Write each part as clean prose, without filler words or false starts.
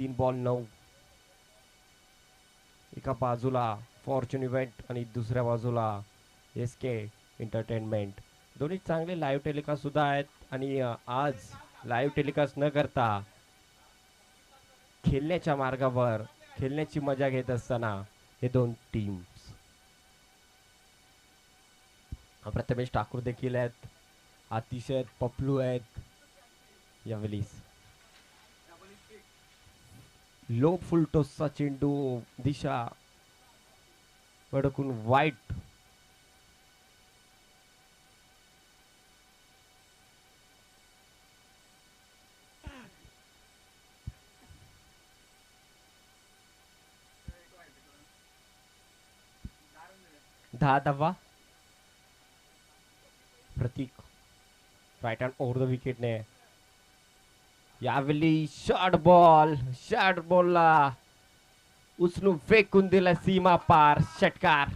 3 ball 9. एका बाजूला Fortune event आणि दुसऱ्या बाजूला एस के एंटरटेनमेंट. दोन्ही चांगले लाईव्ह टेलिकास्ट सुद्धा आहेत आणि आज लाईव्ह टेलिकास्ट न करता खेळण्याच्या मार्गावर खेळण्याची मजा घेत असताना हे दोन टीम्स. प्रथमेश ठाकूर देखील आहेत, आतिश आहेत, पपलू आहेत यावेळी. लो फुल टॉसचा चेंडू दिशा भडकून वाईट. दहा धावा. प्रतीक राईट हँड ओव्हर द विकेटने. यावेळी शॉर्ट बॉलला उचलून फेकून दिला सीमा पार. षटकार.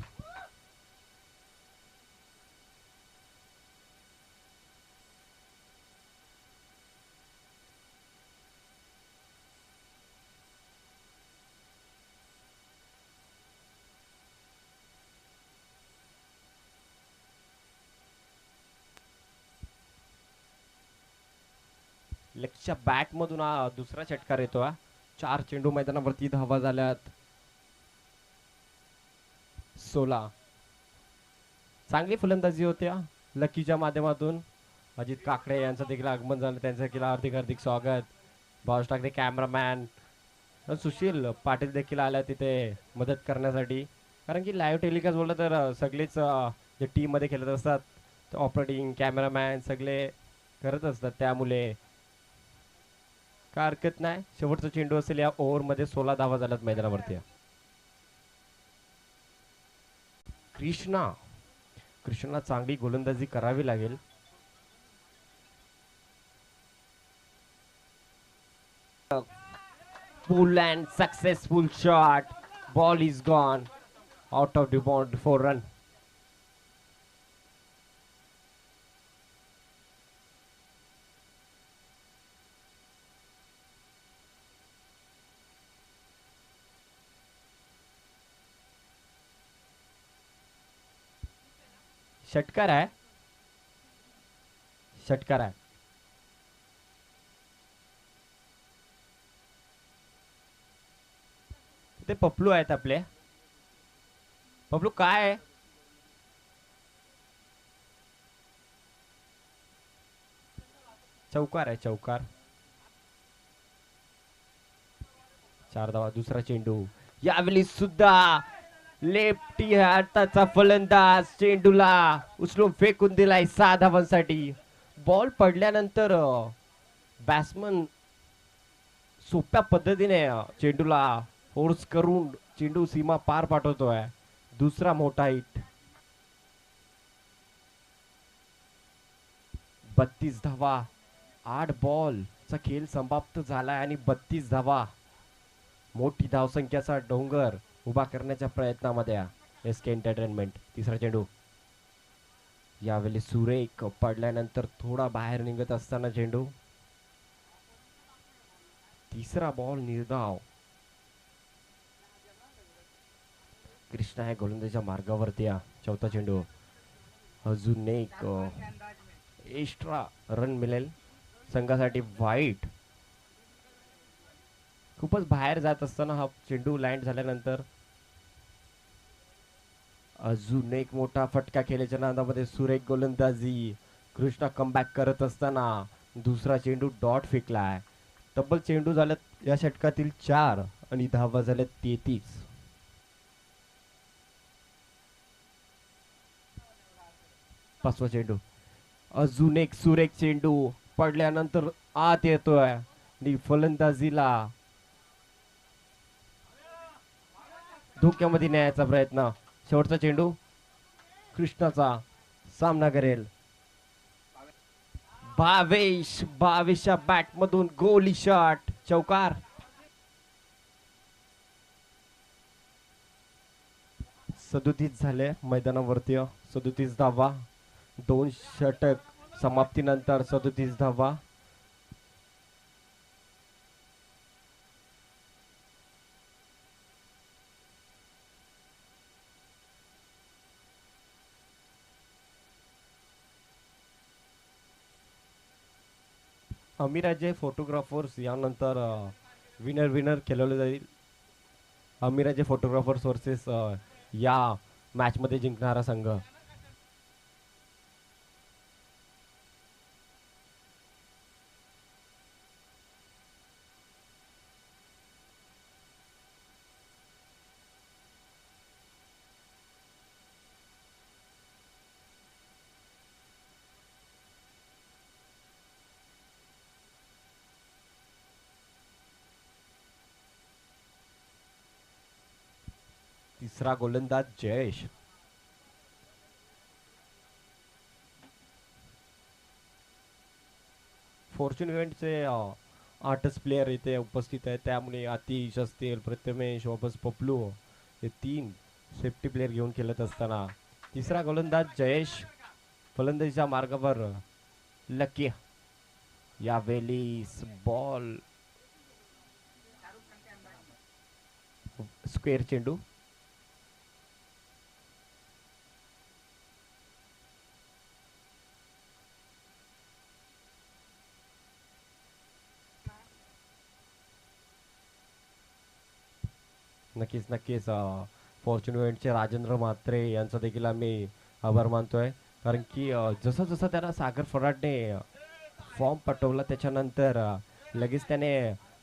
लक्ष्य बॅट मधून दुसरा षटकार येतो. 4 चेंडू मैदानावरती धावा झाल्यात. 16. चांगली फलंदाजी होत्या लकीच्या माध्यमातून. अजित काकडे यांचं देखील आगमन झालं, त्यांचं देखील हार्दिक हार्दिक स्वागत. भाऊस ठाकरे कॅमेरामॅन, सुशील पाटील देखील आल्या तिथे मदत करण्यासाठी. कारण की लाईव्ह टेलिकास्ट बोललं तर सगळेच जे टीम मध्ये खेळत असतात ऑपरेटिंग कॅमेरामॅन सगळे करत असतात, त्यामुळे काय हरकत नाही. शेवटचा चेंडू असेल या ओव्हर मध्ये. 16 धावा झाल्यात मैदानावरती. कृष्णा चांगली गोलंदाजी करावी लागेल. Full and successful shot. Ball is gone out of the boundary for run. षटकार आहे. ते पपलू आहेत आपले. पपलू काय आहे? चौकार आहे. 4 धावा. दुसरा चेंडू. यावेळी सुद्धा लेफ्टी हाताचा फलंदाज चेंडूला उचलून फेकून दिलाय 6 धावांसाठी. बॉल पडल्यानंतर बॅट्समन सोप्या पद्धतीने चेंडूला फोर्स करून चेंडू सीमा पार पाठवतोय. दुसरा मोठा हिट. 32 धावा. 8 बॉलचा खेळ समाप्त झालाय आणि 32 धावा. मोठी धावसंख्याचा डोंगर उभा करण्याच्या प्रयत्नामध्ये एस के एंटरटेनमेंट. तिसरा चेंडू. यावेळी सुरेख पडल्यानंतर थोडा बाहेर निघत असताना चेंडू. तिसरा बॉल निर्धाव. कृष्णा आहे गोलंदाजीच्या मार्गावरती. चौथा चेंडू. अजून एक एक्स्ट्रा रन मिळेल संघासाठी. वाईट. खूपच बाहेर जात असताना हा चेंडू लँड झाल्यानंतर अजून एक मोठा फटका खेळण्याच्या नादामध्ये सुरेख गोलंदाजी. कृष्णा कमबॅक करत असताना दुसरा चेंडू डॉट फेकलाय. तब्बल चेंडू झाल्यात या षटकातील 4 आणि धावा झाल्यात 33. पाचवा चेंडू. अजून एक सुरेख चेंडू पडल्यानंतर आत येतोय आणि फलंदाजीला धोक्यामध्ये न्यायचा प्रयत्न. शेवटचा चेंडू. कृष्णाचा सामना करेल. 22च्या बॅट मधून गोली शॉट. चौकार. 37 झाले मैदानावरती. 37 धावा. 2 षटक समाप्तीनंतर 37 धावा. अमिराजे फोटोग्राफर्स यानंतर विनर विनर खेळवलं जाईल. अमिराजे फोटोग्राफर्स वर्सेस या मॅच मध्ये जिंकणारा संघ. तिसरा गोलंदाज जयेश. फॉर्च्यून इव्हेंटचे 8च प्लेयर इथे उपस्थित आहेत, त्यामुळे आतिश असतील, प्रथमेश, वापस पपलू हे 3 सेफ्टी प्लेयर घेऊन खेळत असताना तिसरा गोलंदाज जयेश फलंदाजीच्या मार्गावर. लकी यावेळी बॉल स्क्वेअर चेंडू. नक्कीच नक्कीच फॉर्च्यून इव्हेंटचे राजेंद्र म्हात्रे यांचा देखील आम्ही आभार मानतोय, कारण की जसं जसं त्यांना सागर फराडने फॉर्म पाठवला त्याच्यानंतर लगेच त्याने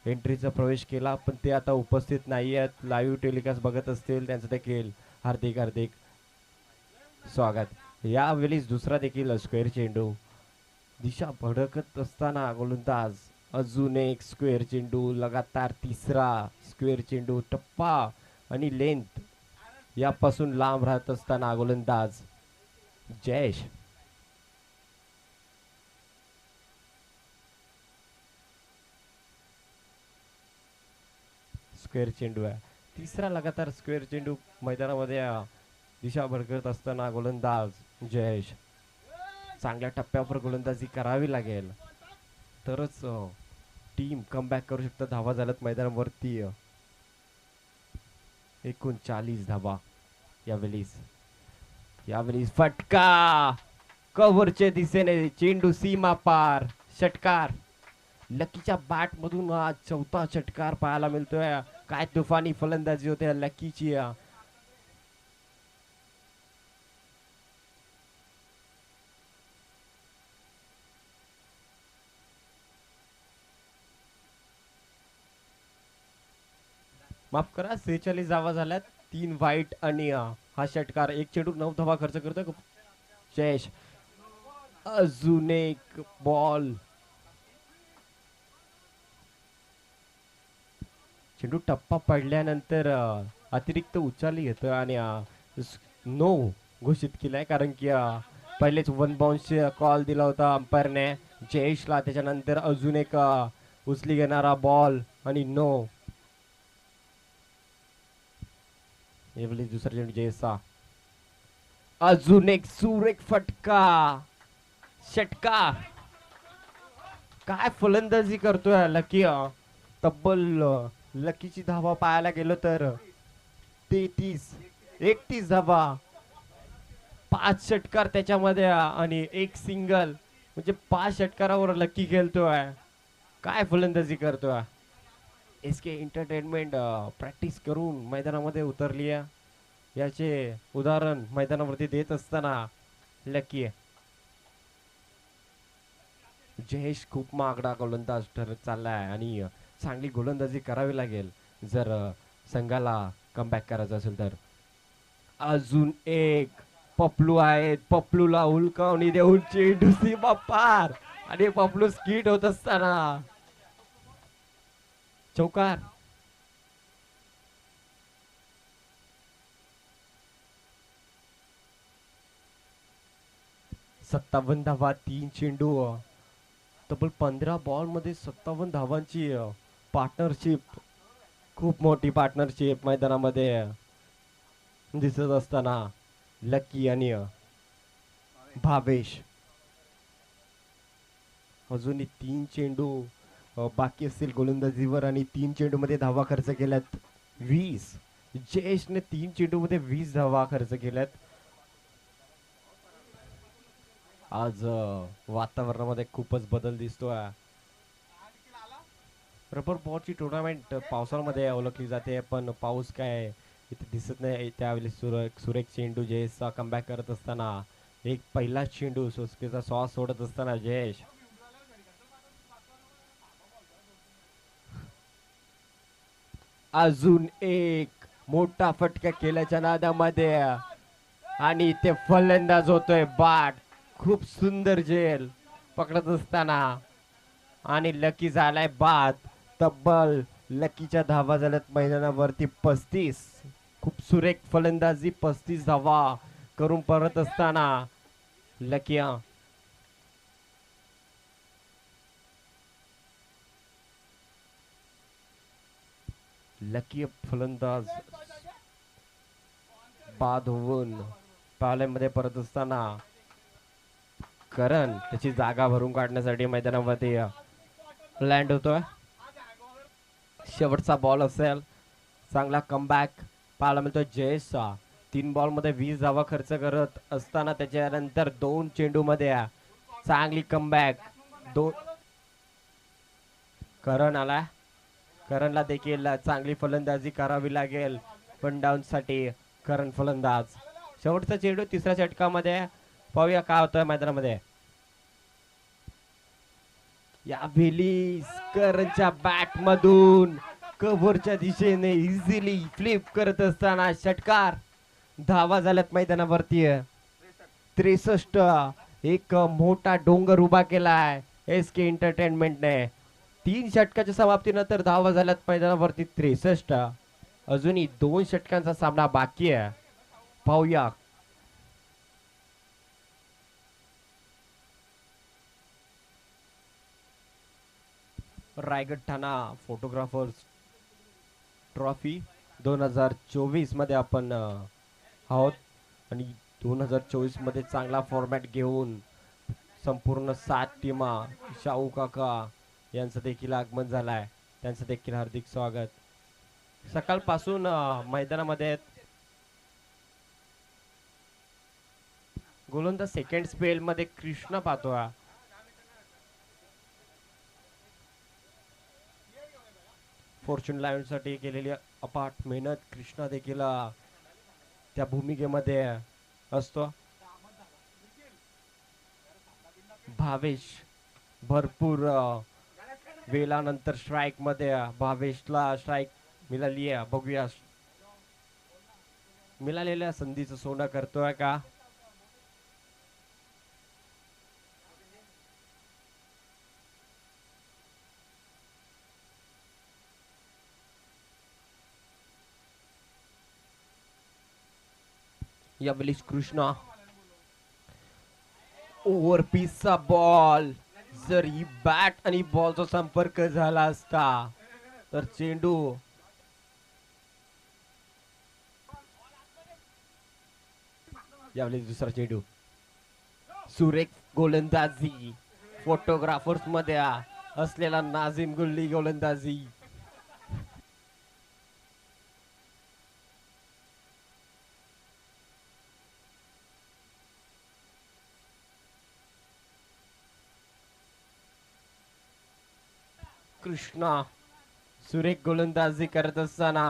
एंट्रीचा प्रवेश केला, पण ते आता उपस्थित नाही आहेत. लाईव्ह टेलिकास्ट बघत असतील त्यांचं देखील हार्दिक हार्दिक स्वागत. यावेळीच दुसरा देखील स्क्वेअर चेंडू. दिशा भडकत असताना गोलंदाज अजून एक स्क्वेअर चेंडू, लगातार तिसरा स्क्वेअर चेंडू. टप्पा आणि लेंथ यापासून लांब राहत असताना गोलंदाज जयेश. स्क्वेअर चेंडू आहे, तिसरा लगातार स्क्वेअर चेंडू मैदानामध्ये. दिशा भडकत असताना गोलंदाज जयेश. चांगल्या टप्प्यावर गोलंदाजी करावी लागेल तरच टीम कमबॅक करू शकतं. धावा झाल्यात मैदानावरती 39 धावा. यावेळी फटका कव्हरच्या दिशेने चेंडू सीमा पार. षटकार लकीच्या बॅट मधून हा चौथा षटकार पाहायला मिळतोय. काय तुफानी फलंदाजी होते लकीची. माफ करा, 46 धावा झाल्यात, 3 वाईट आणि हा षटकार. एक चेंडू 9 धावा खर्च करतोय जयेश. अजून एक बॉल. चेंडू टप्पा पडल्यानंतर अतिरिक्त उचलली घेतो आणि नो घोषित केलाय, कारण की पहिलेच 1 बाउन्स कॉल दिला होता अंपायरने जयेशला. त्याच्यानंतर अजून एक उचली घेणारा बॉल आणि नो. यावेळी दुसरा चेंडू जयेशचा. अजून एक सुरेख फटका. षटकार. काय फलंदाजी करतोय लकी. तब्बल लकीची धावा पाहायला गेलो तर 31 धावा, 5 षटकार त्याच्यामध्ये आणि एक सिंगल, म्हणजे 5 षटकारावर लकी खेळतोय. काय फलंदाजी करतोय. एस के एंटरटेनमेंट प्रॅक्टिस करून मैदानामध्ये उतरली आहे, याचे उदाहरण मैदानावरती देत असताना लकी. जयेश खूप महागडा गोलंदाज ठरत चाललाय आणि चांगली गोलंदाजी करावी लागेल जर संघाला कमबॅक करायचं असेल तर. अजून एक पपलू आहेत, पपलूला हुलकावणी देऊन चेंडू सीमा पार आणि पपलू स्किट होत असताना चौकार. सत्तावन्न धावा, 3 चेंडू, तब्बल 15 बॉल मध्ये 57 धावांची पार्टनरशिप. खूप मोठी पार्टनरशिप मैदानामध्ये दिसत असताना लकी आणि भावेश. अजूनही 3 चेंडू बाकी असतील गोलंदाजीवर आणि 3 चेंडू मध्ये धावा खर्च केल्यात 20. जयेशने 3 चेंडू मध्ये 20 धावा खर्च केल्यात. आज वातावरणामध्ये खूपच बदल दिसतोय. रबर बॉलची टुर्नामेंट पावसाळ्यामध्ये ओळखली जाते, पण पाऊस काय इथे दिसत नाही. त्यावेळी सुरेख चेंडू जयेशचा कमबॅक करत असताना एक पहिला चेंडू सोस्केचा श्वास सोडत असताना जयेश अजून एक मोठा फटका केल्याच्या नादामध्ये आणि ते फलंदाज होतोय बाट. खूप सुंदर जेल पकडत असताना आणि लकी झालाय बाद. तब्बल लकीच्या धावा झाल्यात मैदानावरती 35. खूप सुरेख फलंदाजी 35 धावा करून परत असताना लकी लकी फलंदाज बाद होऊन पावल्यामध्ये परत असताना करण त्याची जागा भरून काढण्यासाठी मैदानामध्ये लँड होतोय. शेवटचा बॉल असेल. चांगला कमबॅक पाहायला मिळतो जयेशचा. 3 बॉल मध्ये 20 धावा खर्च करत असताना त्याच्यानंतर 2 चेंडू मध्ये चांगली कमबॅक. करण आला. करणला देखील चांगली फलंदाजी करावी लागेल. वन डाऊन साठी करण फलंदाज. शेवटचा चेंडू तिसऱ्या षटकामध्ये पाहूया काय होतंय मैदानामध्ये. या व्हेली करणच्या बॅट मधून कव्हरच्या दिशेने इझिली फ्लिप करत असताना षटकार. धावा झाल्यात मैदानावरती 63. एक मोठा डोंगर उभा केलाय एस के एंटरटेनमेंटने. 3 षटकाच्या समाप्तीनंतर धावा झाल्यात मैदानावरती 63. अजूनही 2 षटकांचा सामना बाकी आहे. पाहूया रायगड ठाणा फोटोग्राफर्स ट्रॉफी 2024 मध्ये आपण आहोत आणि 2024 मध्ये चांगला फॉर्मॅट घेऊन संपूर्ण 7 टीमा शाहू काका यांचं देखील आगमन झालंय. त्यांचं देखील हार्दिक स्वागत. सकाळपासून मैदानामध्ये गोलंदाज सेकंड स्पेल मध्ये कृष्णा पाहतोय. फॉर्च्यून लाईव्ह साठी केलेली अपाट मेहनत कृष्णा देखील त्या भूमिकेमध्ये असतो. भावेश भरपूर वेळानंतर स्ट्राईक मध्ये भावेशला स्ट्राईक मिळाली आहे. बघूया मिळालेल्या संधीचं सोनं करतोय का. यावेळी कृष्णा ओव्हर पीसचा बॉल. जर ही बॅट आणि बॉलचा संपर्क झाला असता तर चेंडू यावेळी दुसरा चेंडू. सुरेख गोलंदाजी फोटोग्राफर्स मध्ये असलेला नाझिम गुल्ली गोलंदाजी. कृष्णा सुरेख गोलंदाजी करत असताना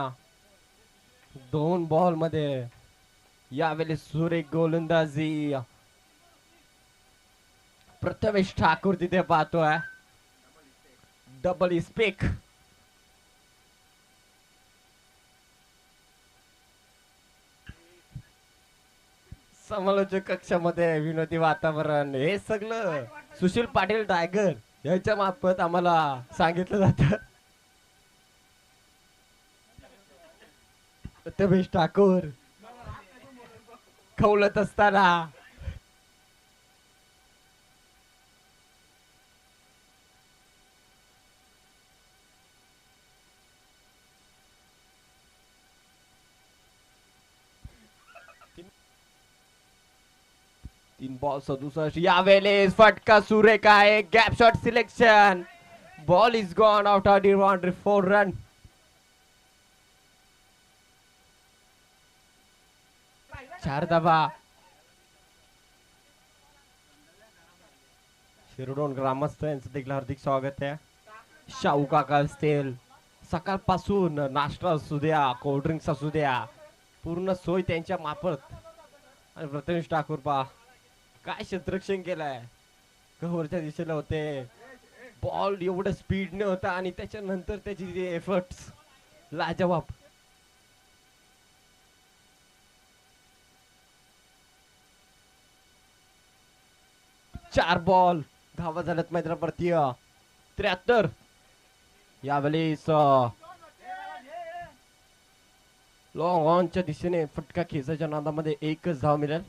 2 बॉल मध्ये यावेळी सुरेख गोलंदाजी. प्रथमेश ठाकूर तिथे पाहतोय. Double spec. समालोचक कक्षामध्ये विनोदी वातावरण. हे सगळं सुशील पाटील टायगर याच्या मार्फत आम्हाला सांगितलं जातं. प्रथमेश ठाकूर खवलत असताना तीन बॉल 67. यावेळेस फटका सुरेख आहे. Gap shot selection. Ball is gone out of the boundary. 4 run. चार धावा. शिरडोन ग्रामस्थ यांचं देखील हार्दिक स्वागत आहे. शाहू काका असतील, सकाळपासून नाश्ता असू द्या, कोल्ड्रिंक्स असू द्या, पूर्ण सोय त्यांच्या मार्फत. आणि प्रथमेश ठाकूर पा काय क्षेत्ररक्षण केलंय, कव्हरच्या दिशेला होते, बॉल एवढं स्पीडने होता आणि त्याच्यानंतर त्याची जे एफर्ट्स लाजवाब. 4 बॉल, धावा झाल्यात मैदानावरती 73. यावेळेस लॉंग ऑनच्या दिशेने फटका खेचायच्या नादामध्ये एकच धाव मिळेल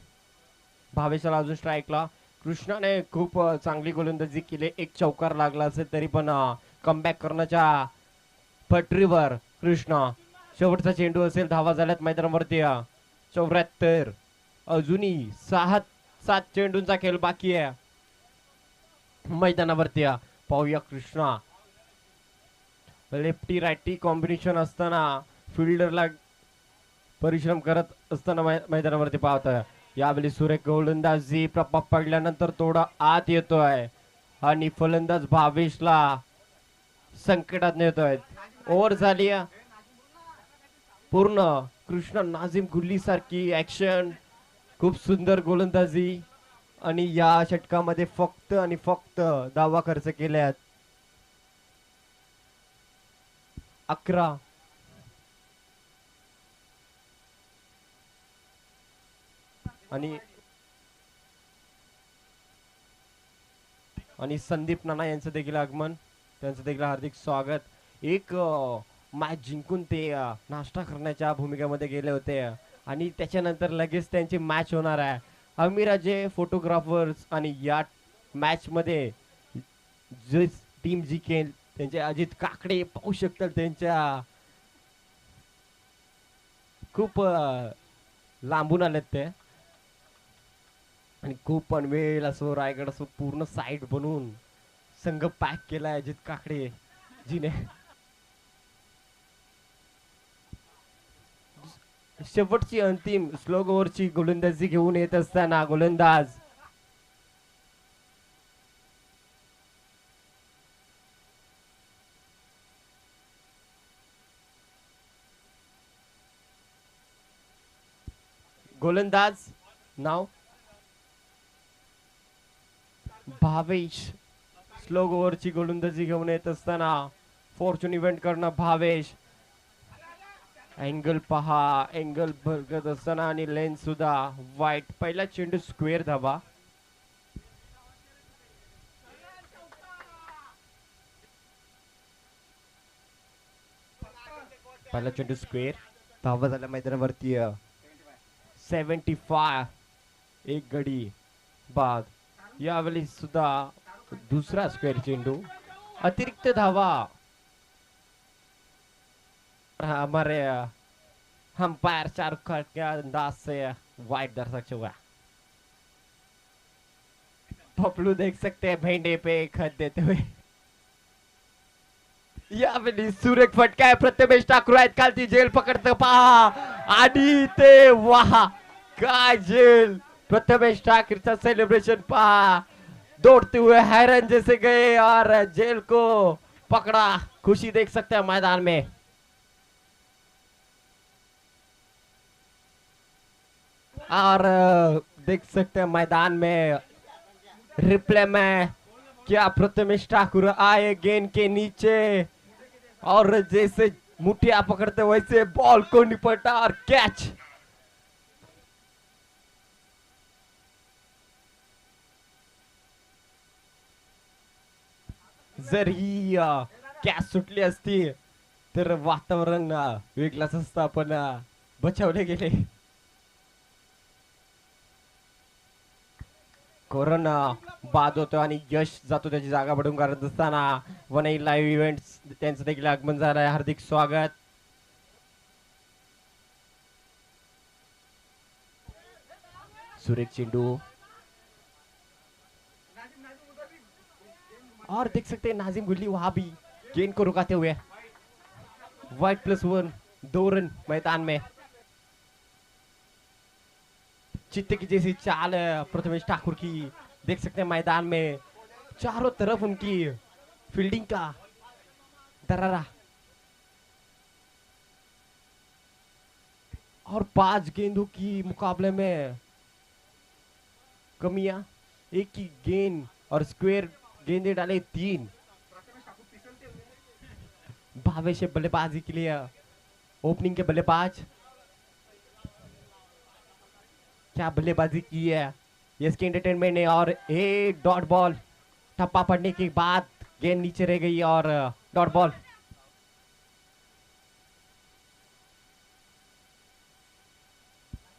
भावेशाला. अजून स्ट्राईकला कृष्णाने खूप चांगली गोलंदाजी केली, एक चौकार लागला असेल तरी पण कमबॅक करण्याच्या पटरीवर कृष्णा. शेवटचा चेंडू असेल, धावा झाल्यात मैदानावरती 74. अजूनही 7 चेंडूंचा खेळ बाकी आहे मैदानावरती. पाहूया कृष्णा लेफ्टी रायटी कॉम्बिनेशन असताना फिल्डरला परिश्रम करत असताना मैदानावरती पाहतोय. यावेळी सुरेख गोलंदाजी प्रभाव पडल्यानंतर थोडा आत येतोय आणि फलंदाज भावेशला संकटात नेतोय. ओव्हर झाली पूर्ण. कृष्णा नाझीम गुल्ली सारखी ऍक्शन, खूप सुंदर गोलंदाजी आणि या षटकामध्ये फक्त आणि फक्त धावा खर्च केल्यात 11. आणि संदीप नाना यांचं देखील आगमन, त्यांचं देखील हार्दिक स्वागत. एक मॅच जिंकून ते नाश्ता करण्याच्या भूमिकेमध्ये गेले होते आणि त्याच्यानंतर लगेच त्यांची मॅच होणार आहे. अमिराजे फोटोग्राफर्स आणि या मॅच मध्ये जी टीम जिंकेल त्यांचे अजित काकडे पाहू शकतात, त्यांच्या खूप लांबून आलेत ते आणि खूप पण वेळ असो रायगड असो पूर्ण साईड बनवून संघ पॅक केलाय अजित काकडे जीने. शेवटची अंतिम स्लोग ओव्हरची गोलंदाजी घेऊन येत असताना गोलंदाज नाव भावेश. स्लोग ओव्हरची गोलंदाजी घेऊन येत असताना फॉर्च्यून इव्हेंट करणं भावेश. अँगल पहा, अँगल बघत असताना आणि लेन्स सुद्धा वाईट. पहिला चेंडू स्क्वेअर धावा. पहिला चेंडू स्क्वेअर धावा झाल्या मैदानावरती 75. एक गडी बाद. यावेळी सुद्धा दुसरा स्क्वेअर चेंडू, अतिरिक्त धावा. हमारे अंपायर शाहरुख खान के अंदाज से वाइट दर्शक हुआ. पपलू देख सकते हैं भेंडे पे खत देते हुए. यावेळी सुरेख फटका आहे, प्रथमेश ठाकूर आहेत खालती, जेल पकडतं पहा आणि ते वाह काय जेल. प्रथमेश ठाकूरचा सेलिब्रेशन पहा, दौड़ते हुए हैरन जैसे गए और जेल को पकड़ा. खुशी देख सकते हैं मैदान में. और देख सकते हैं मैदान में रिप्ले में क्या प्रथमेश ठाकुर आए गेंद के नीचे और जैसे मुठिया पकड़ते वैसे बॉल को निपटा और कैच. जर ही कॅच सुटली असती तर वातावरण वेगळाच असतं, पण बचावले गेले. कोरोना बाद होतो आणि यश जातो त्याची जागा पडून करत असताना वनई लाईव्ह इव्हेंट्स त्यांचं देखील आगमन झालं आहे. हार्दिक स्वागत. सुरेख चेंडू और देख सकते हैं नाजिम गुल्ली वहां भी गेंद को रुकाते हुए. वाइट +1, 2 रन मैदान में. चित्ते की जैसी चाल प्रथमेश ठाकुर की देख सकते हैं मैदान में, चारों तरफ उनकी फील्डिंग का तरारा। और 5 गेंदों की मुकाबले में कमियां, एक की गेंद और स्क्वायर गेंदे डाले 3। भावेश है बल्लेबाजी के लिए, ओपनिंग के बल्लेबाज। क्या बल्लेबाजी की है यस के एंटरटेनमेंट ने, और ए डॉट बॉल। टप्पा पड़ने के बाद गेंद नीचे रह गई और डॉट बॉल।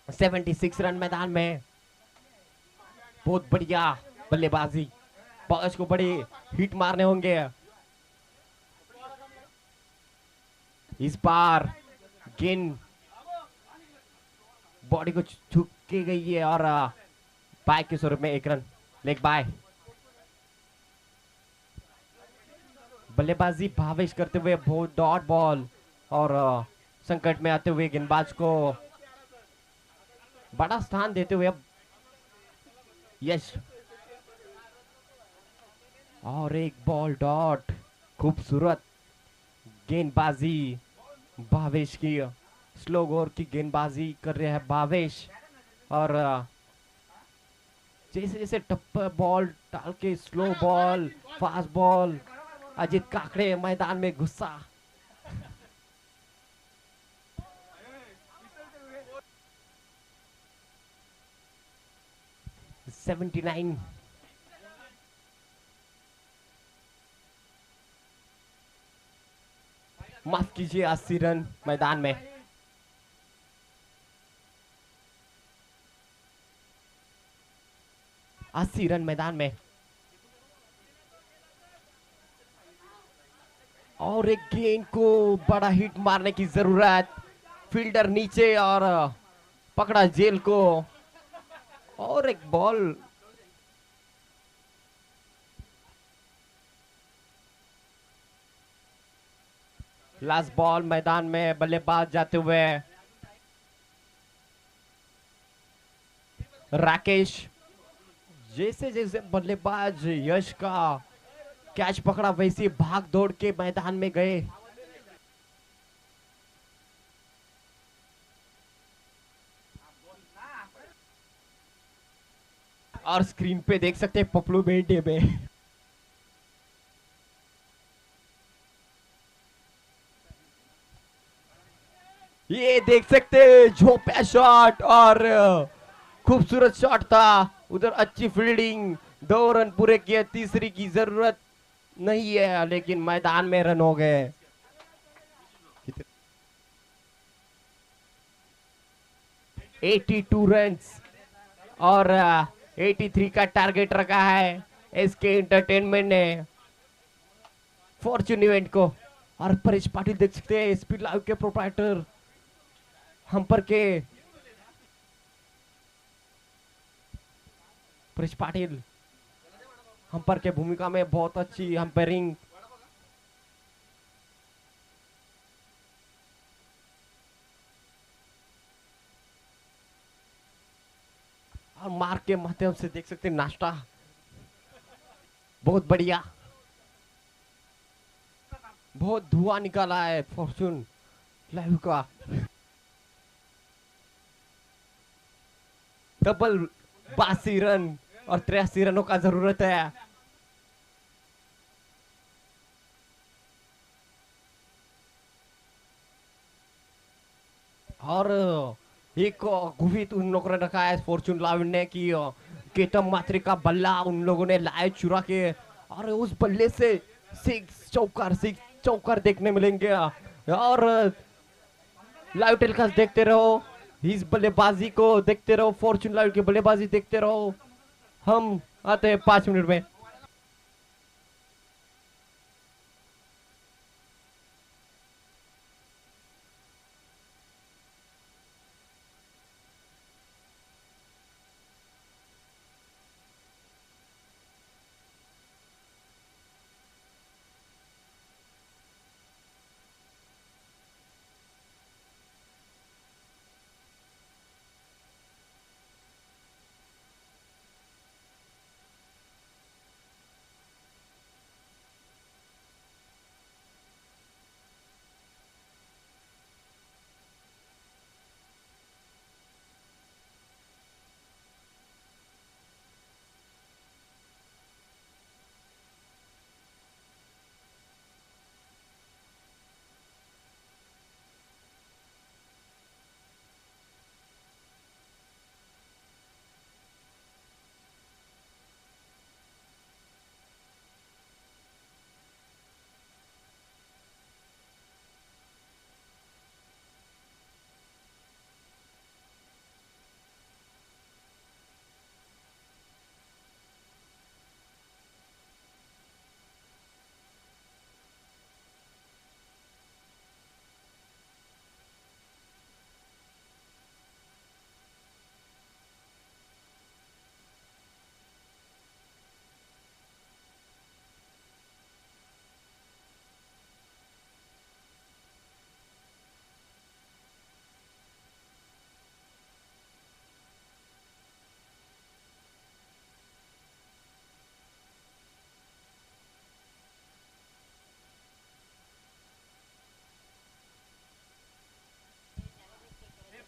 76 रन मैदान में। बहुत बढ़िया बल्लेबाजी, बॉस को बड़े हिट मारने होंगे इस बार। गेंद बॉडी को छू के गई है और बाय के स्वरूप में 1 रन, लेग बाय। बल्लेबाजी भावेश करते हुए बहुत डॉट बॉल, और संकट में आते हुए गेंदबाज को बड़ा स्थान देते हुए अब यश। और एक बॉल डॉट, खूबसूरत गेंदबाजी भावेश की। स्लो गोर की गेंदबाजी कर रहे हैं भावेश, और जैसे जैसे टप्पर बॉल डाल के slow ball, fast ball, Ajit Kakade मैदान में गुस्सा। सेवेंटी 79। माफ कीजिए, 80 रन मैदान में। अस्सी रन मैदान में। और एक गेंद को बड़ा हिट मारने की जरूरत। फील्डर नीचे और पकड़ा जेल को, और एक बॉल। लास्ट बॉल मैदान में, बल्लेबाज जाते हुए राकेश। जैसे जैसे बल्लेबाज यश का कैच पकड़ा, वैसे भाग दौड़ के मैदान में गए। और स्क्रीन पे देख सकते हैं पपलू बेटे में ये देख सकते हैं झोपा शॉट, और खूबसूरत शॉट था उधर। अच्छी फील्डिंग, 2 रन पूरे किए, तीसरी की जरूरत नहीं है, लेकिन मैदान में रन हो गए। 82 रन और 83 का टारगेट रखा है एसके एंटरटेनमेंट ने फॉर्च्यून इवेंट को। और परेश पाटिल देख सकते हैं स्पीड लाइव के प्रोप्राइटर, हम्पर के परेश पाटिल हम्पर के भूमिका में बहुत अच्छी हम्परिंग। और मार्क के माध्यम से देख सकते हैं नाश्ता, बहुत बढ़िया। बहुत धुआं निकाला है फॉर्चून लाइव का। डबल 82 रन और 83 रनों का जरूरत है। और एक गुफित उन लोगों ने रखा है फॉर्चून लाइव ने कि केतम मात्रे का बल्ला उन लोगों ने लाए चुरा के, और उस बल्ले से 6 चौकर देखने मिलेंगे। और लाइव टेलीकास्ट देखते रहो, इस बल्लेबाजी को देखते रहो, फॉर्चून लाइव की बल्लेबाजी देखते रहो। हम आते हैं 5 मिनट में।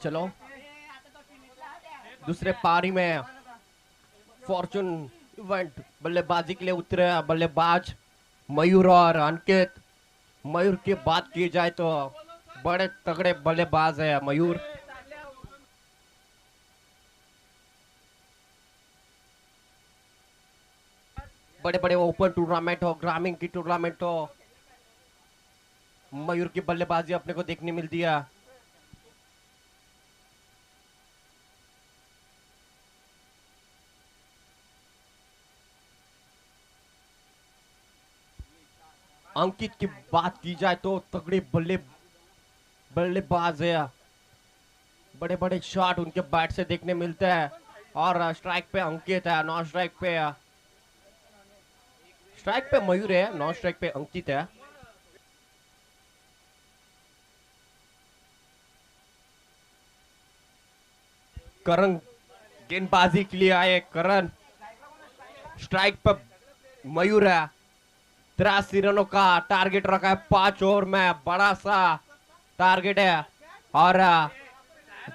चलो दूसरे पारी में फॉर्चून इवेंट बल्लेबाजी के लिए उतरे बल्लेबाज मयूर और अंकित। मयूर की बात की जाए तो बड़े तगड़े बल्लेबाज है मयूर। बड़े बड़े ओपन टूर्नामेंट हो, ग्रामीण की टूर्नामेंट हो, मयूर की बल्लेबाजी अपने को देखने मिलती है। अंकित की बात की जाए तो तगड़े बल्लेबाज है। बड़े बड़े शॉट उनके बैट से देखने मिलते हैं। और स्ट्राइक पे अंकित है, नॉन स्ट्राइक पे मयूर है, नॉन स्ट्राइक पे अंकित है। करण गेंदबाजी के लिए आए। करण स्ट्राइक पे मयूर है। 83 रनों का टारगेट रखा है 5 ओवर में, बड़ा सा टारगेट है। और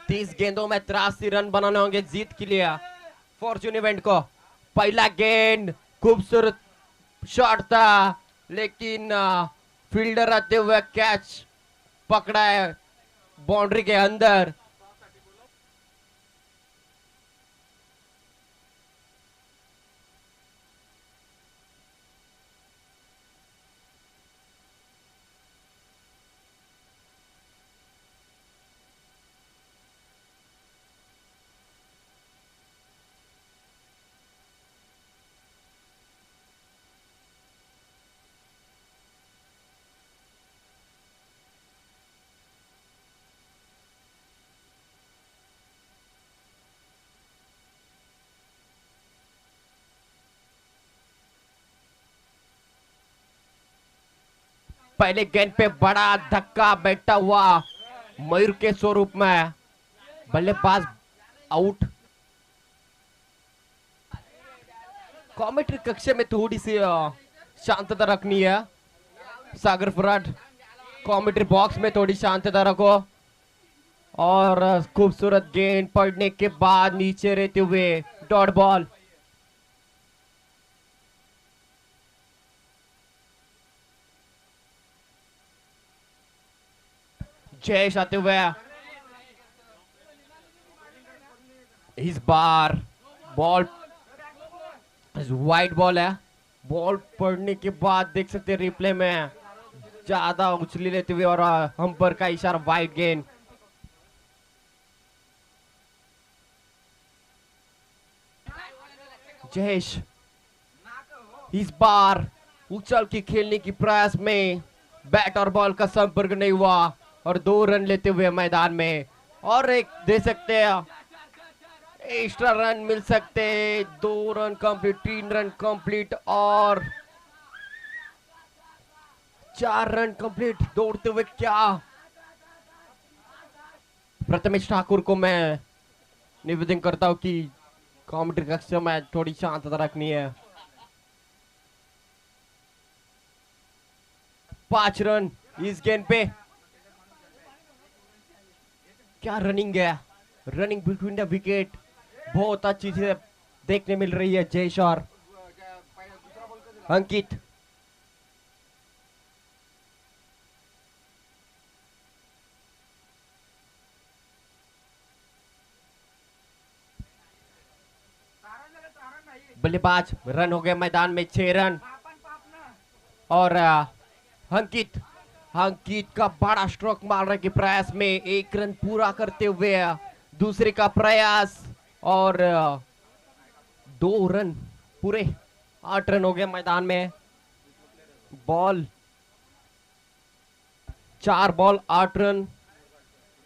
30 गेंदों में 83 रन बनाने होंगे जीत के लिए फॉर्चून इवेंट को। पहला गेंद खूबसूरत शॉट था, लेकिन फील्डर आते हुए कैच पकड़ा है बाउंड्री के अंदर। पहले गेंद पे बड़ा धक्का बैठा हुआ मयूर के स्वरूप में, बल्लेबाज आउट। कॉमेंट्री कक्ष में थोड़ी सी शांतता रखनी है। सागर फराट कॉमेंट्री बॉक्स में थोड़ी शांतता रखो। और खूबसूरत गेंद पड़ने के बाद नीचे रहते हुए डॉट बॉल। जयेश आते हुए इस बार बॉल वाइड बॉल है। बॉल पड़ने के बाद देख सकते हैं रिप्ले में ज्यादा उछली लेते हुए, और अंपर का इशारा वाइड गेंद। जयेश इस बार उछल के खेलने की प्रयास में बैट और बॉल का संपर्क नहीं हुआ और 2 रन लेते हुए मैदान में। और एक दे सकते हैं, एक्स्ट्रा रन मिल सकते हैं। 2 रन कंप्लीट, 3 रन कंप्लीट और 4 रन कंप्लीट दौड़ते हुए। क्या प्रथमेश ठाकुर को मैं निवेदन करता हूं कि कॉमेंट्री कक्ष में थोड़ी शांतता रखनी है। 5 रन इस गेंद पे। क्या रनिंग है, रनिंग बिटवीन द विकेट बहुत अच्छी से देखने मिल रही है जयेश और अंकित। बल्लेबाज रन हो गए मैदान में 6 रन। और अंकित अंकित का बड़ा स्ट्रोक मारने के प्रयास में 1 रन पूरा करते हुए दूसरे का प्रयास। और 2 रन पूरे, 8 रन हो गए मैदान में। Ball 4 ball 8 run.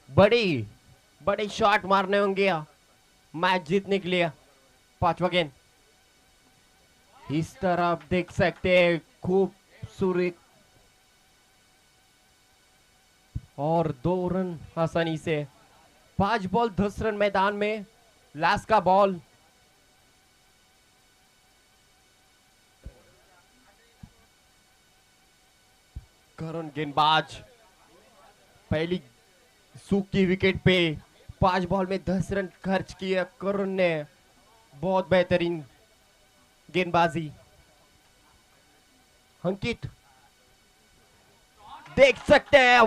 बड़ी बड़ी शॉट मारने होंगे मैच जीतने के लिए। 5वां गेंद इस तरफ देख सकते हैं, खूबसूरत और 2 रन आसानी से। 5 बॉल 10 रन मैदान में। लास्ट का बॉल करण गेंदबाज पहली सूखी विकेट पे 5 बॉल में 10 रन खर्च किए करुण ने। बहुत बेहतरीन गेंदबाजी। अंकित देख सकते हैं,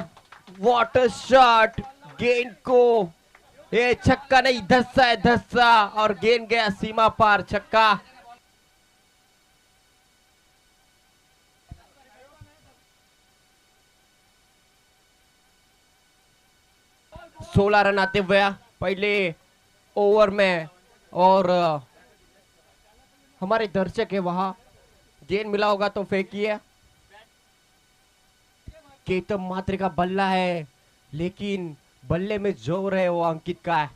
वाटर शॉट, गेंद को, ये छक्का नहीं, धस्सा है धस्सा, और गेंद गया सीमा पार, छक्का। 16 रन आते हुए पहले ओवर में। और हमारे दर्शक है वहां, गेंद मिला होगा तो फेंकिए। केतन मात्रे का बल्ला है, लेकिन बल्ले में जोर है वो अंकित का है।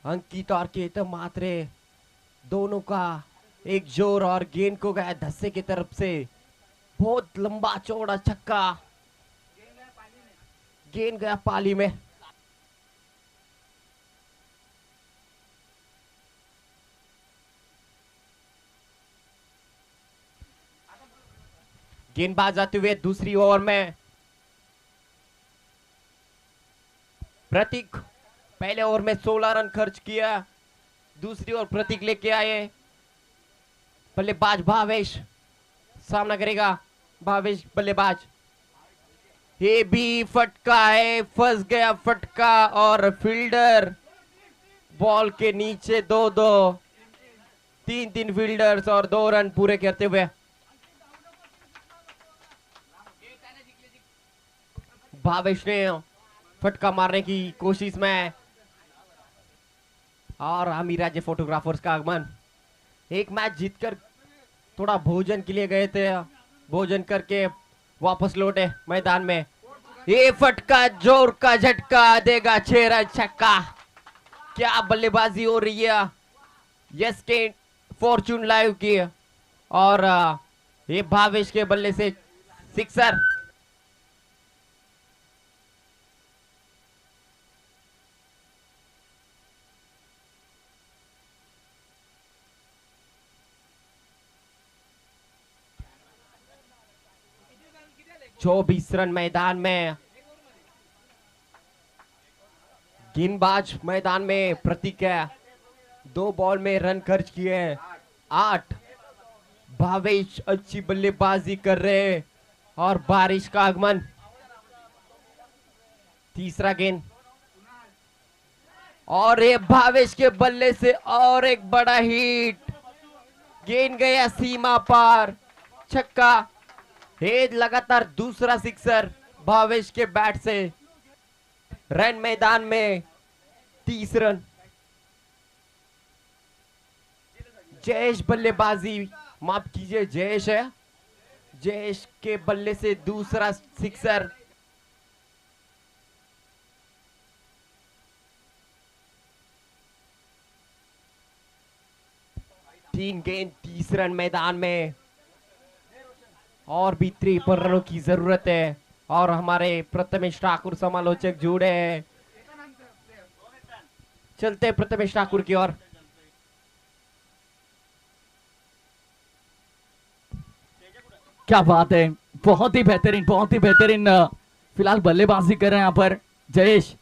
अंकित और केतन मात्रे दोनों का एक जोर, और गेंद को गया धस्से की तरफ से, बहुत लंबा चौड़ा छक्का। गेंद गया पाली में। गेंदबाज आते हुए दूसरी ओवर में। प्रतीक पहले ओवर में 16 रन खर्च किया, दूसरी ओवर प्रतीक लेके आए। बल्लेबाज भावेश सामना करेगा। भावेश बल्लेबाज, ये भी फटका है, फंस गया फटका, और फील्डर बॉल के नीचे 2-2, 3-3 फील्डर्स और 2 रन पूरे करते हुए। भावेश ने फटका मारने की कोशिश में, और अमीराजे फोटोग्राफर्स का आगमन। एक मैच जीतकर थोड़ा भोजन के लिए गए थे, भोजन करके वापस लौटे मैदान में। ये फटका जोर का झटका देगा, 6 रन छक्का। क्या बल्लेबाजी हो रही है यस के फॉर्चून लाइव की, और ये भावेश के बल्ले से सिक्सर। चौबीस रन मैदान में। गेंदबाज मैदान में प्रतीक है, 2 बॉल में रन खर्च किए 8। भावेश अच्छी बल्लेबाजी कर रहे, और बारिश का आगमन। तीसरा गेंद, और ये भावेश के बल्ले से और एक बड़ा हिट, गेंद गया सीमा पार, छक्का। ये लगातार दूसरा सिक्सर भावेश के बैट से। रन मैदान में 30 रन। जयेश बल्लेबाजी, माफ कीजिए जयेश है, जयेश के बल्ले से दूसरा सिक्सर। तीन गेंद 30 रन मैदान में, और भी 53 रनों की जरूरत है। और हमारे प्रथमेश ठाकुर समालोचक जुड़े हैं, चलते प्रथमेश ठाकुर की ओर। क्या बात है, बहुत ही बेहतरीन, बहुत ही बेहतरीन फिलहाल बल्लेबाजी कर रहे हैं यहाँ पर जयेश।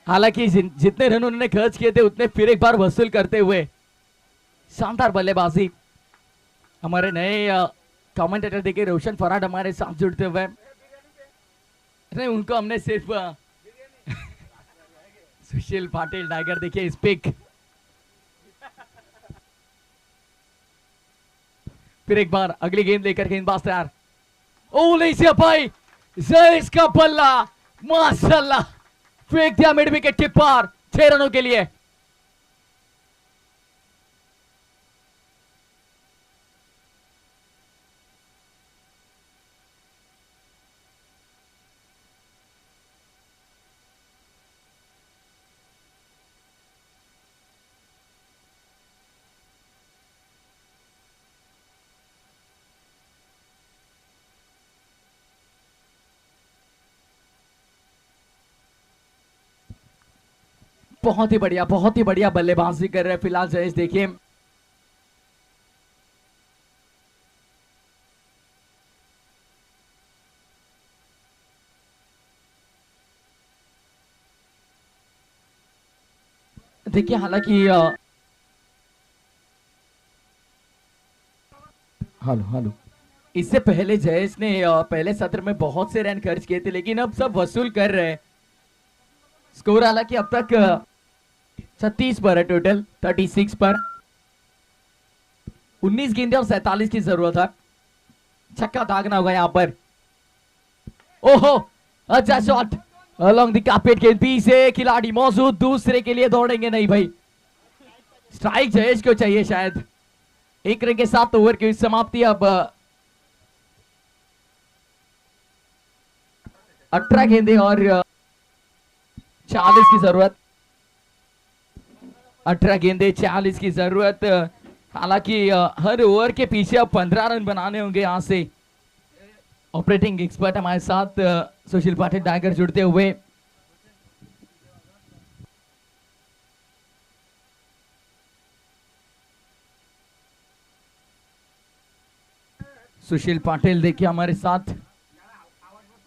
हालांकि जितने रन उन्होंने खर्च किए थे उतने फिर एक बार वसूल करते हुए शानदार बल्लेबाजी। हमारे नए कमेंटेटर देखिए रोशन फराड हमारे साथ जुड़ते हुए। नहीं, उनको हमने सिर्फ सुशील पाटिल टाइगर देखिए स्पीक। फिर एक बार अगली गेंद लेकर गेंदबाज तैयार। ओले से भाई जयेश का बल्ला माशाल्लाह फेंक दिया मिड विकेट के पार, 6 रनों के लिए। बहुत ही बढ़िया बल्लेबाजी कर रहे हैं फिलहाल जयेश देखिए। देखिए हालांकि हेलो हेलो, इससे पहले जयेश ने पहले सत्र में बहुत से रन खर्च किए थे, लेकिन अब सब वसूल कर रहे हैं। स्कोर हालांकि अब तक 36 पर है, टोटल 36 पर। 19 गेंदे और 47 की जरूरत है। छक्का दागना होगा यहाँ पर। ओहो, अच्छा शॉट अलोंग द कार्पेट के पीछे खिलाड़ी मौजूद, दूसरे के लिए दौड़ेंगे नहीं भाई। स्ट्राइक जयेश को चाहिए शायद। एक रन के साथ ओवर की समाप्ति। अब 18 गेंदे और 40 की जरूरत। 18 गेंदे 40 की जरूरत। हालांकि हर ओवर के पीछे अब 15 रन बनाने होंगे यहां से। ऑपरेटिंग एक्सपर्ट हमारे साथ सुशील पाटिल टाइगर जुड़ते हुए। सुशील पाटिल देखिए हमारे साथ,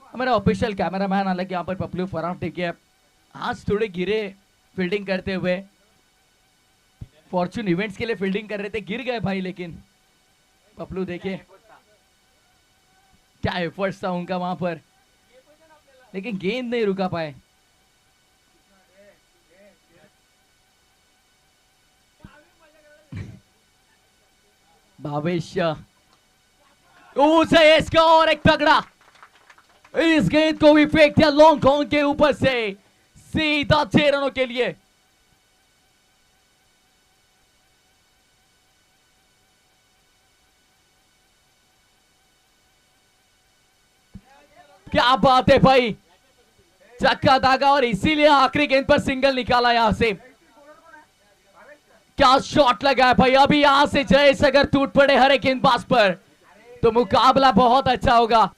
हमारा ऑफिशियल कैमरामैन। हालांकि यहाँ पर पपलू फराफ देखिए आज थोड़े गिरे फील्डिंग करते हुए। फॉर्चून इवेंट्स के लिए फील्डिंग कर रहे थे, गिर गए भाई, लेकिन पपलू देखिए क्या एफर्ट्स था उनका वहां पर, लेकिन गेंद नहीं रुका पाए। भावेश ऊंचा इसका और एक तगड़ा, इस गेंद को भी फेंक दिया लॉन्ग ऑन के ऊपर से सीधा 6 रनों के लिए। क्या बात है भाई, चक्का दागा, और इसीलिए आखिरी गेंद पर सिंगल निकाला यहां से। क्या शॉट लगा है भाई। अभी यहां से जयेश अगर टूट पड़े हर एक गेंदबाज पर तो मुकाबला बहुत अच्छा होगा।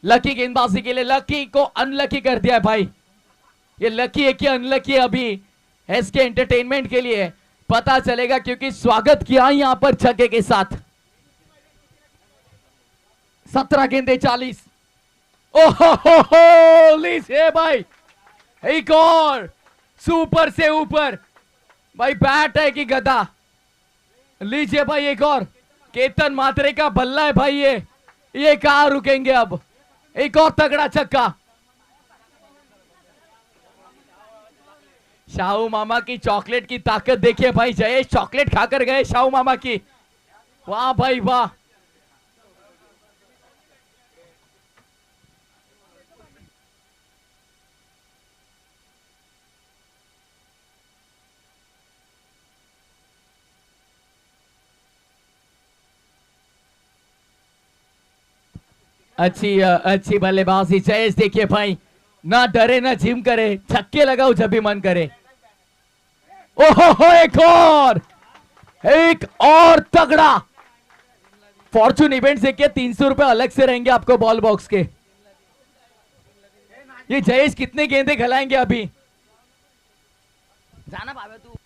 लकी गेंदबाजी के लिए लकी को अनलकी कर दिया है भाई। ये लकी है कि अनलकी अभी एसके एंटरटेनमेंट के लिए पता चलेगा, क्योंकि स्वागत किया यहां पर छक्के के साथ। 17 गेंदे 40। ओहो लीजिए भाई, एक और सुपर से ऊपर भाई। बैट है कि गदा, लीजिए भाई एक और। केतन मात्रे का बल्ला है भाई ये कहां रुकेंगे अब। एक और तगड़ा छक्का। शाहू मामा की चॉकलेट की ताकत देखिए भाई। जयेश चॉकलेट खाकर गए शाहू मामा की। वाह भाई वाह। अच्छी बल्लेबाजी जयेश देखिए भाई, ना डरे ना जिम करे, छक्के लगाओ जब भी मन करे। ओहो एक और तगड़ा। फॉर्चून इवेंट्स देखिए 300 रुपए अलग से रहेंगे आपको बॉल बॉक्स के। ये जयेश कितने गेंदे खिलाएंगे अभी। जाना भावे तू।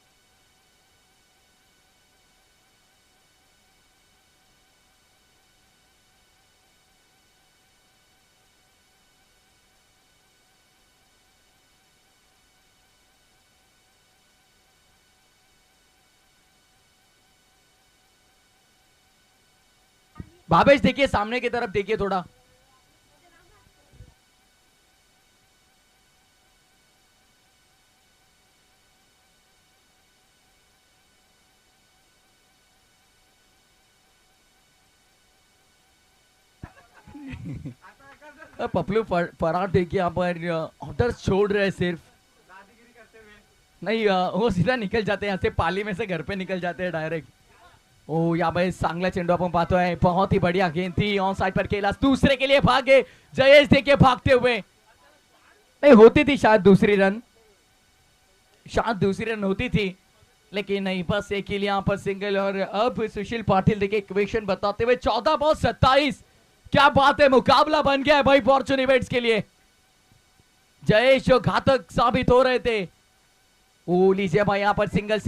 भावेश देखिए सामने की तरफ देखिए थोड़ा। पपलू फरार देखिए यहाँ पर ऑर्डर छोड़ रहे सिर्फ नहीं, वो सीधा निकल जाते हैं यहाँ से, पाली में से घर पे निकल जाते हैं डायरेक्ट। ओ या भाई चांगला चेंडू आपण पाहतोय, बहुत ही बढ़िया गेंद थी ऑन साइड पर कैलाश दूसरे के लिए भागे। जयेश देखिए भागते हुए, नहीं होती थी शायद दूसरी रन, शायद दूसरी रन होती थी, लेकिन नहीं बस एक ही यहाँ पर सिंगल। और अब सुशील पाटिल देखिए इक्वेशन बताते हुए 14 बॉल 27। क्या बात है, मुकाबला बन गया है भाई फॉर्चून इवेंट्स के लिए। जयेश जो घातक साबित हो रहे थे। ओ लीजिए भाई यहाँ पर सिंगल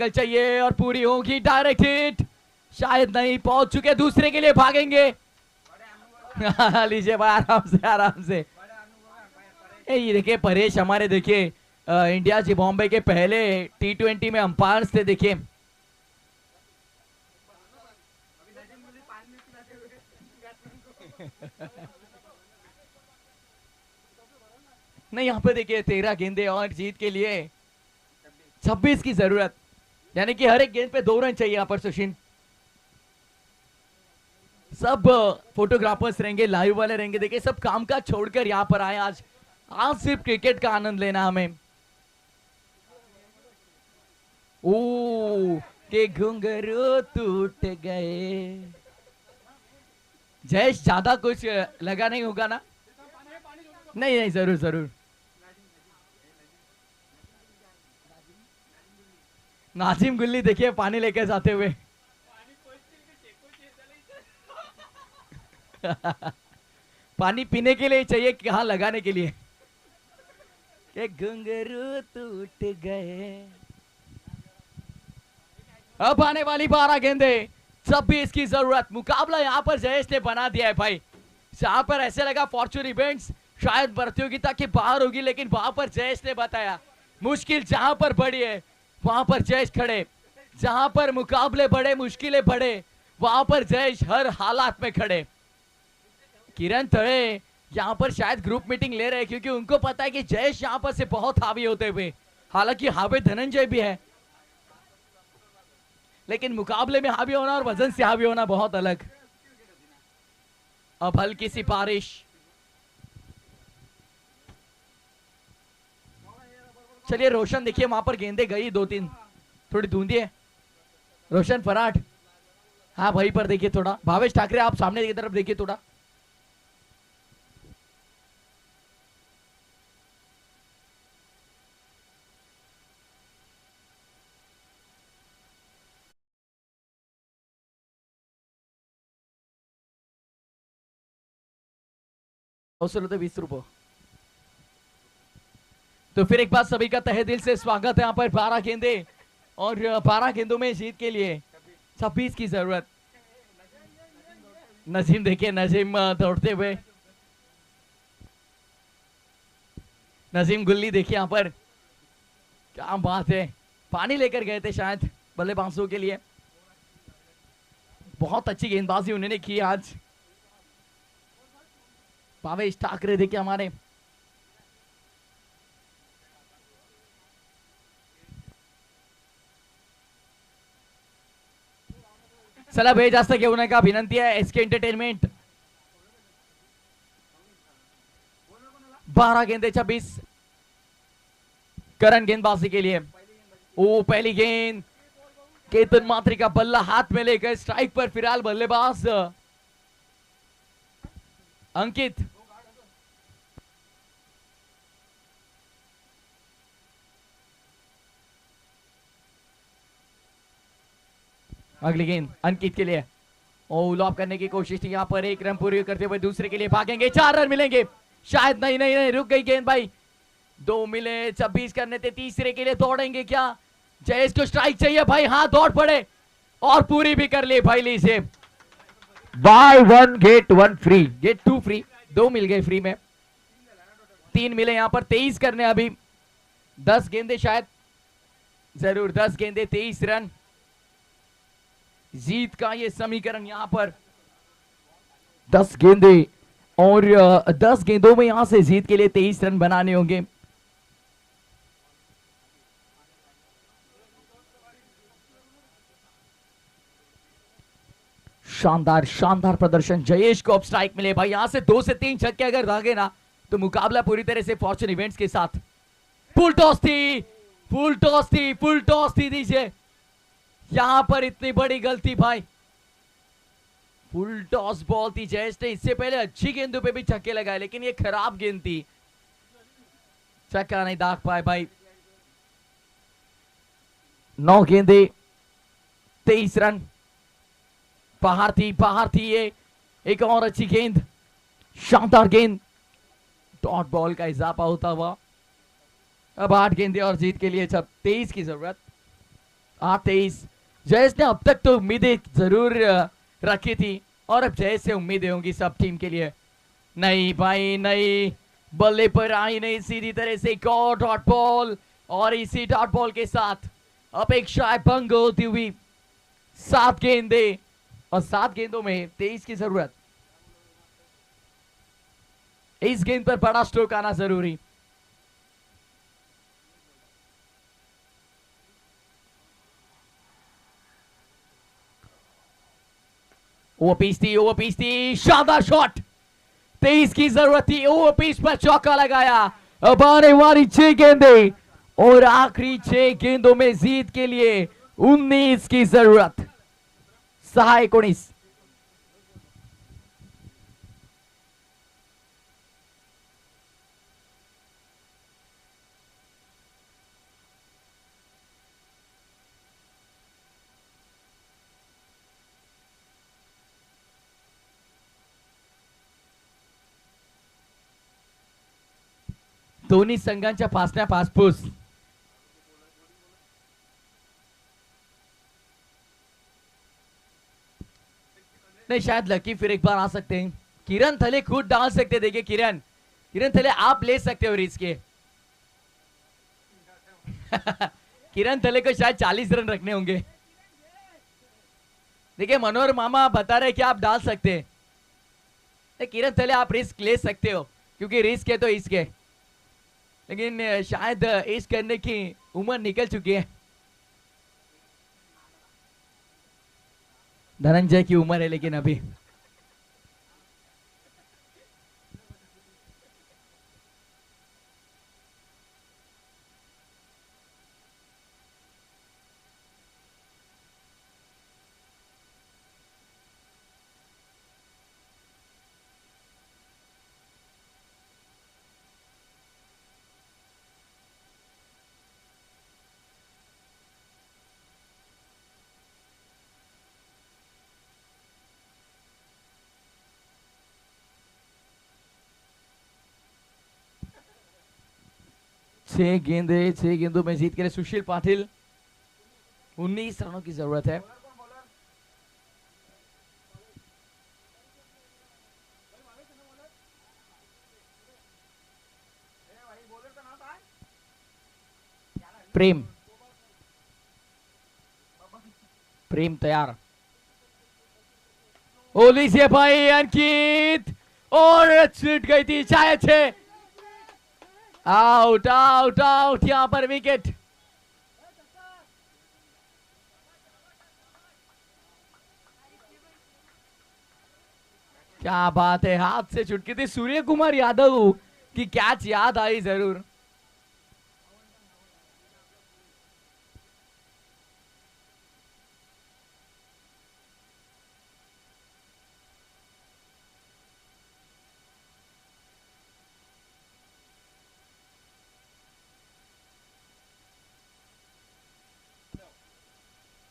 चाहिए और पूरी होगी डायरेक्ट हिट। शायद नहीं पहुंच चुके, दूसरे के लिए भागेंगे। लीजिए भाई आराम से। ये देखिए परेश हमारे देखिए इंडिया जी बॉम्बे के पहले T20 में अंपायर्स थे देखिए। नहीं यहाँ पे देखिए 13 गेंदे और जीत के लिए 26 की जरूरत, यानी कि हर एक गेंद पे 2 रन चाहिए यहाँ पर सुशील। सब फोटोग्राफर्स रहेंगे, लाइव वाले रहेंगे, देखिए सब काम काज छोड़कर यहाँ पर आए आज। आज सिर्फ क्रिकेट का आनंद लेना हमें। ओ के घुंघरू टूट गए। जयेश ज्यादा कुछ लगा नहीं होगा ना? नहीं नहीं जरूर जरूर। नाजिम गुल्ली देखिए पानी लेकर जाते हुए। पानी पीने के लिए चाहिए कि हाँ लगाने के लिए? के घुंघरू टूट गए। अब आने वाली 12 गेंदे, 26 की जरूरत। मुकाबला यहाँ पर जयेश ने बना दिया है भाई। जहां पर ऐसे लगा फॉर्चून इवेंट्स शायद प्रतियोगिता के बाहर होगी, लेकिन वहां पर जयेश ने बताया मुश्किल जहां पर बड़ी है वहां पर जयेश खड़े। जहां पर मुकाबले बड़े, मुश्किलें बड़े, वहां पर जयेश हर हालात में खड़े। किरण तळे यहाँ पर शायद ग्रुप मीटिंग ले रहे हैं, क्योंकि उनको पता है कि जयेश यहाँ पर से बहुत हावी होते हुए, हालांकि हावी धनंजय भी है, लेकिन मुकाबले में हावी होना और वजन से हावी होना बहुत अलग। अब हल्की सी बारिश, चलिए रोशन देखिए वहां पर गेंदे गई 2-3, थोड़ी धुंधी है। रोशन फराट, हाँ वहीं पर देखिए थोड़ा। भावेश ठाकरे आप सामने की तरफ देखिए थोड़ा। होते 20 रुपये। तो फिर एक बार सभी का तहे दिल से स्वागत है यहाँ पर। 12 गेंदे और 12 गेंदों में जीत के लिए 26 की जरूरत। नजीम देखिए, नजीम दौड़ते हुए। नजीम गुल्ली देखिए यहाँ पर, क्या बात है। पानी लेकर गए थे शायद बल्लेबाजों के लिए। बहुत अच्छी गेंदबाजी उन्होंने की आज। भावेश ठाकरे देखिए हमारे, चला भाई जास्त घेऊ नका विनंती आहे एसके एंटरटेनमेंट। 12 गेंदे 26 करण गेंदबाजी के लिए। ओ पहली गेंद, केतन मात्री का बल्ला हाथ में लेकर स्ट्राइक पर फिलहाल बल्लेबाज अंकित। अगली गेंद अंकित के लिए। ओ लॉप करने की कोशिश थी यहाँ पर, 1 रन पूरी करते हुए दूसरे के लिए भागेंगे, 4 रन मिलेंगे शायद। नहीं नहीं नहीं, रुक गई गेंद भाई। 2 मिले, 26 करने थे, तीसरे के लिए दौड़ेंगे क्या? जयेश को स्ट्राइक चाहिए भाई, हाँ दौड़ पड़े और पूरी भी कर ली भाई। लीजिए buy 1 get 1 free, get 2 free, 2 मिल गए फ्री में, 3 मिले यहाँ पर। 23 करने अभी, 10 गेंदे शायद, जरूर 10 गेंदे 23 रन। जीत का ये समीकरण यहां पर 10 गेंदे और 10 गेंदों में यहां से जीत के लिए 23 रन बनाने होंगे। शानदार शानदार प्रदर्शन। जयेश को अब स्ट्राइक मिले भाई, यहां से 2 से 3 छक्के अगर दागे ना तो मुकाबला पूरी तरह से फॉर्चून इवेंट्स के साथ। फुल टॉस थी, फुल टॉस थी, फुल टॉस थी। दीजिए यहां पर इतनी बड़ी गलती भाई, फुल टॉस बॉल थी। जयेश ने इससे पहले अच्छी गेंदों पे भी छक्के लगाए, लेकिन ये खराब गेंद थी, छक्का नहीं दाग पाए भाई। 9 गेंदे 23 रन, बाहर थी ये। एक और अच्छी गेंद, शानदार गेंद, डॉट बॉल का इजाफा होता हुआ। अब 8 गेंदे और जीत के लिए 23 की जरूरत। 8-23। जयेश ने अब तक तो उम्मीदें जरूर रखी थी और अब जयेश से उम्मीदें होंगी सब टीम के लिए। नहीं भाई नहीं, बल्ले पर आई नहीं, सीधी तरह से एक और डॉट बॉल, और इसी डॉट बॉल के साथ अपेक्षाएं भंग होती हुई 7 गेंदे, और 7 गेंदों में 23 की जरूरत। इस गेंद पर बड़ा स्ट्रोक आना जरूरी। ओवर थी, शानदार शॉट। 23 की जरूरत थी, ओवर पिच पर चौका लगाया। अब आने वाली 6 गेंदे और आखिरी 6 गेंदों में जीत के लिए 19 की जरूरत। 6-19। दोन्ही संघांच्या फासण्या फासफूस। नहीं, शायद लकी फिर एक बार आ सकते हैं। किरण थले खुद डाल सकते। देखिए किरण थले आप ले सकते हो रिस्क के। किरण थले को शायद 40 रन रखने होंगे। देखिए मनोहर मामा बता रहे कि आप डाल सकते हैं। किरण थले आप रिस्क ले सकते हो, क्योंकि रिस्क है तो इसके, लेकिन शायद इस करने की उम्र निकल चुकी है। धनंजय की उम्र है लेकिन अभी। छह गेंदों में जीत के लिए सुशील पाटिल। 19 रनों की जरूरत है। प्रेम तैयार। ओली से भाई अंकित, और छूट गई थी, शायद 6। आउट आउट आउट, यहां पर विकेट। क्या बात है, हाथ से छुटकी थी। सूर्य कुमार यादव की कैच याद आई जरूर।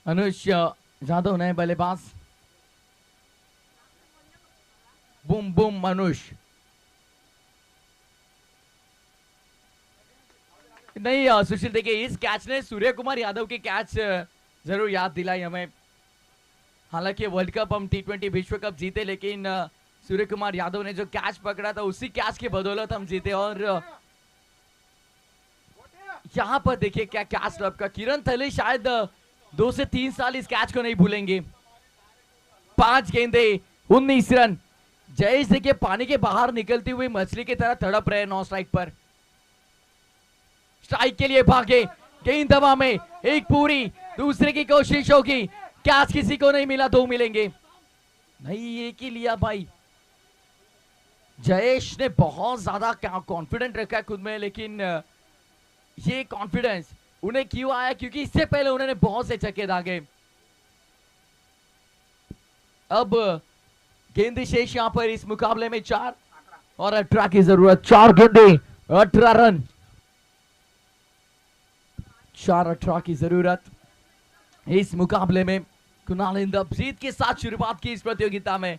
अनुज यादव नए बल्लेबाज। बूम बूम अनुज। नहीं सुशील, देखिए इस कैच ने सूर्य कुमार यादव की कैच जरूर याद दिलाई हमें। हालांकि वर्ल्ड कप हम T20 विश्व कप जीते, लेकिन सूर्य कुमार यादव ने जो कैच पकड़ा था उसी कैच की बदौलत हम जीते। और यहां पर देखिए क्या कैच लपका। किरण थले शायद 2 से 3 साल इस कैच को नहीं भूलेंगे। 5 गेंदे 19 रन। जयेश देखिए पानी के बाहर निकलती हुई मछली की तरह तड़प रहे 9 स्ट्राइक पर। स्ट्राइक के लिए भागे, गेंद हवा में, एक पूरी, दूसरे की कोशिश होगी, कैच किसी को नहीं मिला, 2 मिलेंगे। नहीं, एक ही लिया भाई। जयेश ने बहुत ज्यादा कॉन्फिडेंट रखा है खुद में, लेकिन ये कॉन्फिडेंस उन्हें क्यों आया? क्योंकि इससे पहले उन्होंने बहुत से छक्के दागे। अब गेंद शेष यहां पर इस मुकाबले में 4 और 18 की जरूरत। 4 गेंदे 18 रन। 4-18 की जरूरत इस मुकाबले में। कुणाल इंदप जीत के साथ शुरुआत की इस प्रतियोगिता में।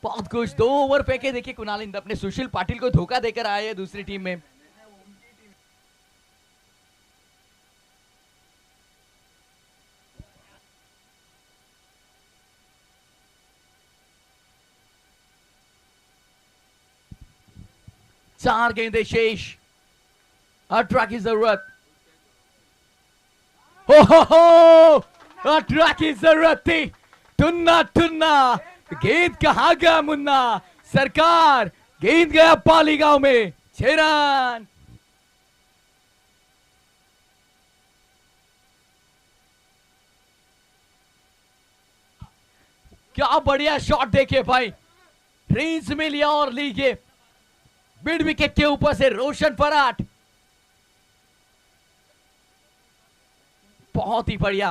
बहुत कुछ 2 ओवर फेंके। देखिए कुणाल इंदप ने सुशील पाटिल को धोखा देकर आए हैं दूसरी टीम में। 4 गेंदे शेष, 18 की जरूरत। हो 18 की जरूरत थी। टुन्ना टुन्ना, गेंद कहाँ गया मुन्ना? सरकार, गेंद गया पाली गांव में। 6 रन। क्या बढ़िया शॉट देखे भाई, रेंज में लिया और लीजिए मिड विकेट के ऊपर से रोशन फराट, बहुत ही बढ़िया।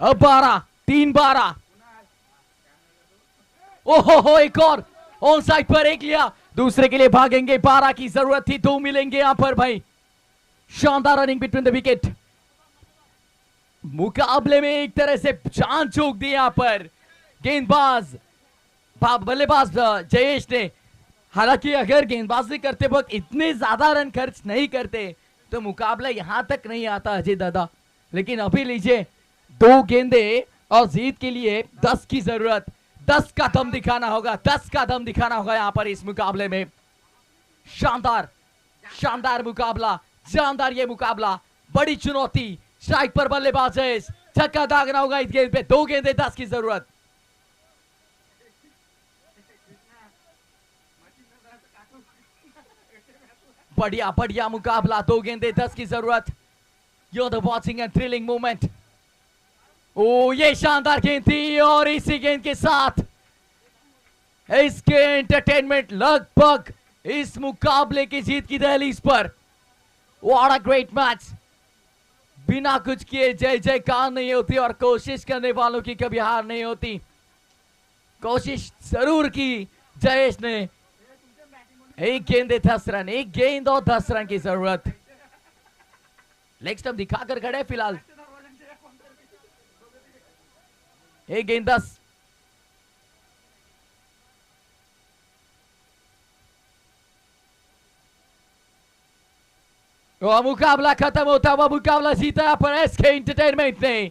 अब 12, 3-12। ओहो, एक और ऑन साइड पर एक लिया, दूसरे के लिए भागेंगे। 12 की जरूरत थी, 2 मिलेंगे यहां पर भाई। शानदार रनिंग बिटवीन द विकेट, मुकाबले में एक तरह से जान झोंक दी यहां पर गेंदबाज बल्लेबाज जयेश ने। हालांकि अगर गेंदबाजी करते वक्त इतने ज्यादा रन खर्च नहीं करते तो मुकाबला यहां तक नहीं आता अजय दादा, लेकिन अभी लीजिए 2 गेंदे और जीत के लिए 10 की जरूरत। 10 का दम दिखाना होगा, 10 का दम दिखाना होगा यहां पर इस मुकाबले में। शानदार शानदार मुकाबला, शानदार ये मुकाबला, बड़ी चुनौती। स्ट्राइक पर बल्लेबाज है, छक्का दागना होगा इस गेंद पे। 2 गेंदे 10 की जरूरत। बढ़िया बढ़िया मुकाबला, 2 गेंदे 10 की जरूरत। You're the watching and thrilling moment. ओ ये शानदार गेंद थी और इसी गेंद के साथ इसके एंटरटेनमेंट लगभग इस मुकाबले की जीत की दहलीज पर। What a great match. बिना कुछ किए जय जयकार नहीं होती और कोशिश करने वालों की कभी हार नहीं होती। कोशिश जरूर की जयेश ने। 1 गेंदे 10 रन, 1 गेंद और 10 रन की जरूरत। लेग स्टंप दिखाकर खड़े फिलहाल। 1 गेंद 10। वो मुकाबला खत्म होता हुआ मुकाबला जीता पर एसके एंटरटेनमेंट ने,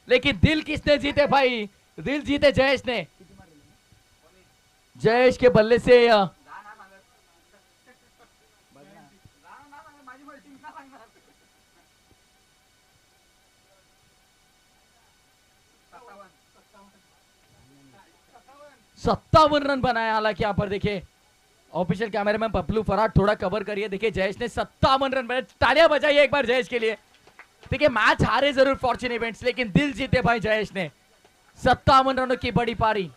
लेकिन दिल किसने जीते भाई? दिल जीते जयेश ने। जयेश के बल्ले से 57 रन बनाया। हालांकि यहाँ पर देखिए ऑफिशियल कैमरामैन पप्लू फराट थोड़ा कवर करिए। देखिए जयेश ने 57 रन बनाए, तालियां बजाइए एक बार जयेश के लिए। देखिए मैच हारे जरूर फॉर्च्यून इवेंट्स, लेकिन दिल जीते भाई जयेश ने। 57 रनों की बड़ी पारी।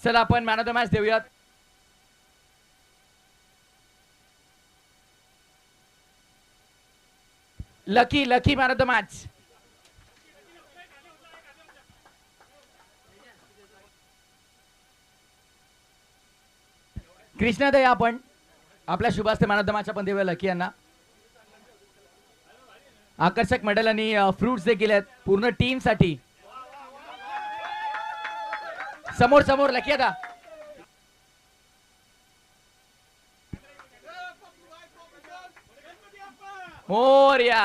चला आपण मॅन ऑफ द मॅच देऊयात। Lucky lucky man of the match. कृष्णादय आपण आपल्या शुभास्ते मॅन ऑफ द मॅच आपण देऊया लकी यांना। आकर्षक मेडल आणि फ्रुट्स देखील आहेत पूर्ण टीम साठी। समोर समोर लकी आता। मोरया